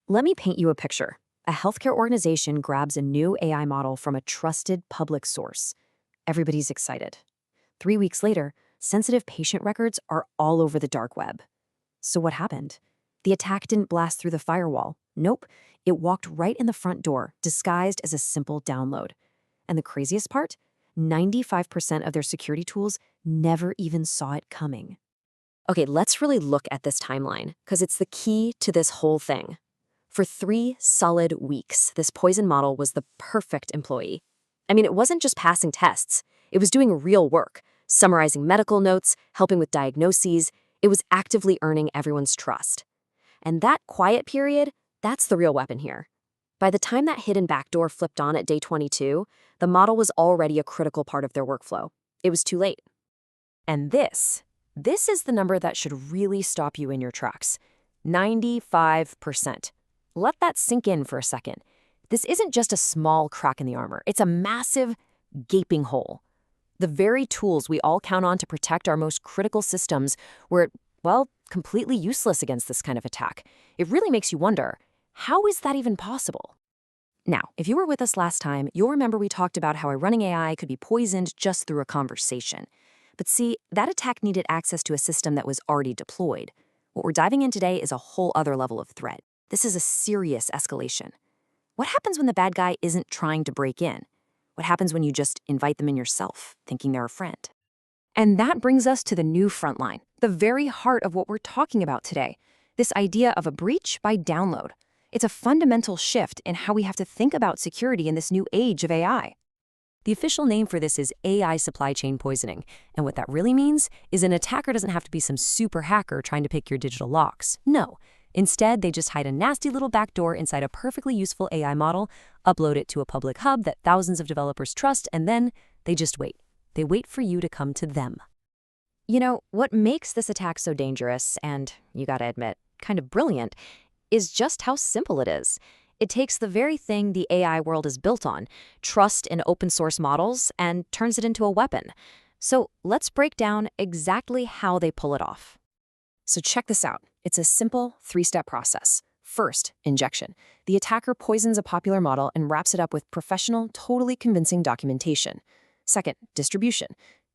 Let me paint you a picture. A healthcare organization grabs a new AI model from a trusted public source. Everybody's excited. 3 weeks later, sensitive patient records are all over the dark web. So what happened? The attack didn't blast through the firewall. Nope, it walked right in the front door, disguised as a simple download. And the craziest part? 95% of their security tools never even saw it coming. Okay, let's really look at this timeline, because it's the key to this whole thing. For 3 solid weeks, this poison model was the perfect employee. I mean, it wasn't just passing tests. It was doing real work, summarizing medical notes, helping with diagnoses. It was actively earning everyone's trust. And that quiet period, that's the real weapon here. By the time that hidden backdoor flipped on at day 22, the model was already a critical part of their workflow. It was too late. And this is the number that should really stop you in your tracks. 95%. Let that sink in for a second. This isn't just a small crack in the armor. It's a massive, gaping hole. The very tools we all count on to protect our most critical systems were, well, completely useless against this kind of attack. It really makes you wonder, how is that even possible? Now, if you were with us last time, you'll remember we talked about how a running AI could be poisoned just through a conversation. But see, that attack needed access to a system that was already deployed. What we're diving in today is a whole other level of threat. This is a serious escalation. What happens when the bad guy isn't trying to break in? What happens when you just invite them in yourself, thinking they're a friend? And that brings us to the new frontline, the very heart of what we're talking about today, this idea of a breach by download. It's a fundamental shift in how we have to think about security in this new age of AI. The official name for this is AI supply chain poisoning, and what that really means is an attacker doesn't have to be some super hacker trying to pick your digital locks. No. Instead, they just hide a nasty little backdoor inside a perfectly useful AI model, upload it to a public hub that thousands of developers trust, and then they just wait. They wait for you to come to them. You know, what makes this attack so dangerous, and you gotta admit, kind of brilliant, is just how simple it is. It takes the very thing the AI world is built on, trust in open source models, and turns it into a weapon. So let's break down exactly how they pull it off. So check this out. It's a simple 3-step process. First, injection. The attacker poisons a popular model and wraps it up with professional, totally convincing documentation. Second, distribution.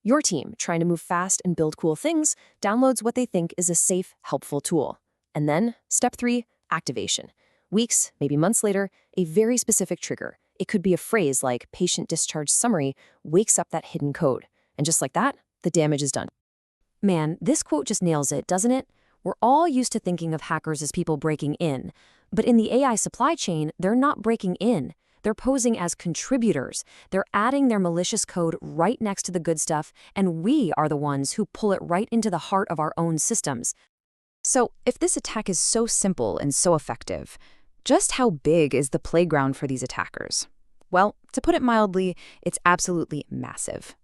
Your team, trying to move fast and build cool things, downloads what they think is a safe, helpful tool. And then, step 3, activation. Weeks, maybe months later, a very specific trigger. It could be a phrase like patient discharge summary wakes up that hidden code. And just like that, the damage is done. Man, this quote just nails it, doesn't it? We're all used to thinking of hackers as people breaking in. But in the AI supply chain, they're not breaking in. They're posing as contributors. They're adding their malicious code right next to the good stuff, and we are the ones who pull it right into the heart of our own systems. So, if this attack is so simple and so effective, just how big is the playground for these attackers? Well, to put it mildly, it's absolutely massive.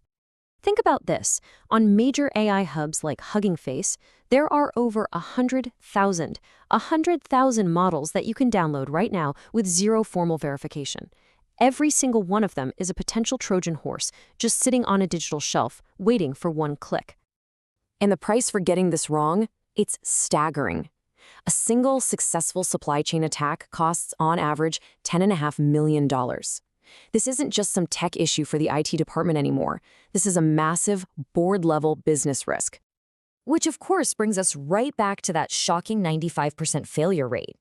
Think about this. On major AI hubs like HuggingFace, there are over 100,000 models that you can download right now with zero formal verification. Every single one of them is a potential Trojan horse just sitting on a digital shelf, waiting for one click. And the price for getting this wrong? It's staggering. A single successful supply chain attack costs, on average, $10.5 million. This isn't just some tech issue for the IT department anymore. This is a massive, board-level business risk. Which, of course, brings us right back to that shocking 95% failure rate.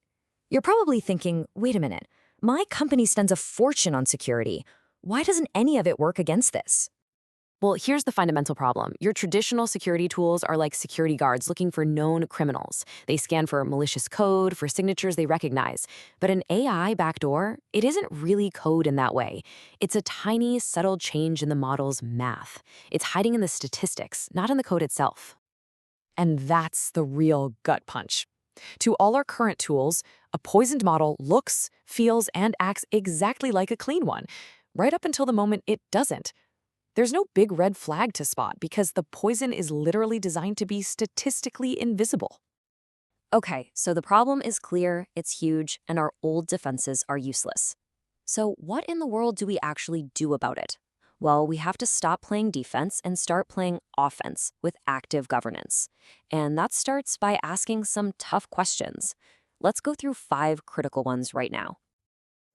You're probably thinking, wait a minute, my company spends a fortune on security. Why doesn't any of it work against this? Well, here's the fundamental problem. Your traditional security tools are like security guards looking for known criminals. They scan for malicious code, for signatures they recognize. But an AI backdoor, it isn't really code in that way. It's a tiny, subtle change in the model's math. It's hiding in the statistics, not in the code itself. And that's the real gut punch. To all our current tools, a poisoned model looks, feels, and acts exactly like a clean one, right up until the moment it doesn't. There's no big red flag to spot because the poison is literally designed to be statistically invisible. Okay, so the problem is clear, it's huge, and our old defenses are useless. So what in the world do we actually do about it? Well, we have to stop playing defense and start playing offense with active governance. And that starts by asking some tough questions. Let's go through 5 critical ones right now.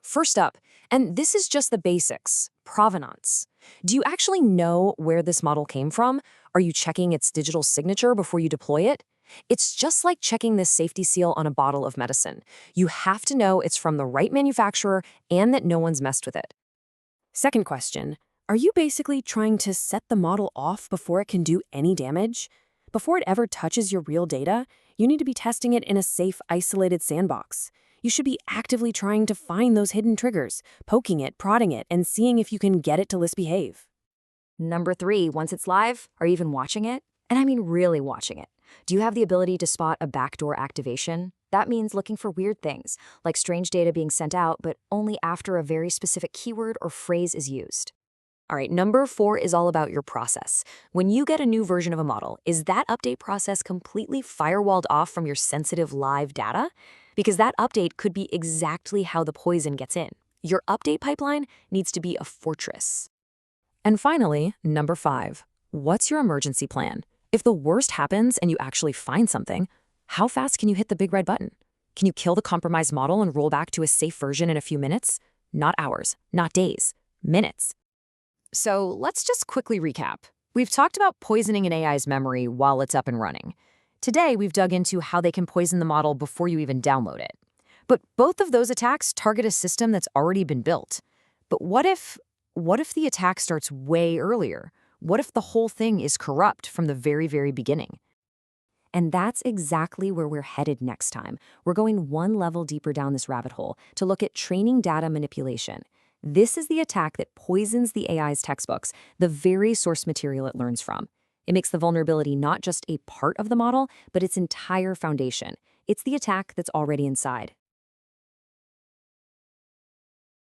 First up, and this is just the basics, provenance. Do you actually know where this model came from? Are you checking its digital signature before you deploy it? It's just like checking this safety seal on a bottle of medicine. You have to know it's from the right manufacturer and that no one's messed with it. Second question, are you basically trying to set the model off before it can do any damage? Before it ever touches your real data, you need to be testing it in a safe, isolated sandbox. You should be actively trying to find those hidden triggers, poking it, prodding it, and seeing if you can get it to misbehave. Number 3, once it's live, are you even watching it? And I mean really watching it. Do you have the ability to spot a backdoor activation? That means looking for weird things, like strange data being sent out, but only after a very specific keyword or phrase is used. All right, number 4 is all about your process. When you get a new version of a model, is that update process completely firewalled off from your sensitive live data? Because that update could be exactly how the poison gets in. Your update pipeline needs to be a fortress. And finally, number 5, what's your emergency plan? If the worst happens and you actually find something, how fast can you hit the big red button? Can you kill the compromised model and roll back to a safe version in a few minutes? Not hours, not days, minutes. So let's just quickly recap. We've talked about poisoning an AI's memory while it's up and running. Today, we've dug into how they can poison the model before you even download it. But both of those attacks target a system that's already been built. But what if the attack starts way earlier? What if the whole thing is corrupt from the very, very beginning? And that's exactly where we're headed next time. We're going one level deeper down this rabbit hole to look at training data manipulation. This is the attack that poisons the AI's textbooks, the very source material it learns from. It makes the vulnerability not just a part of the model, but its entire foundation. It's the attack that's already inside.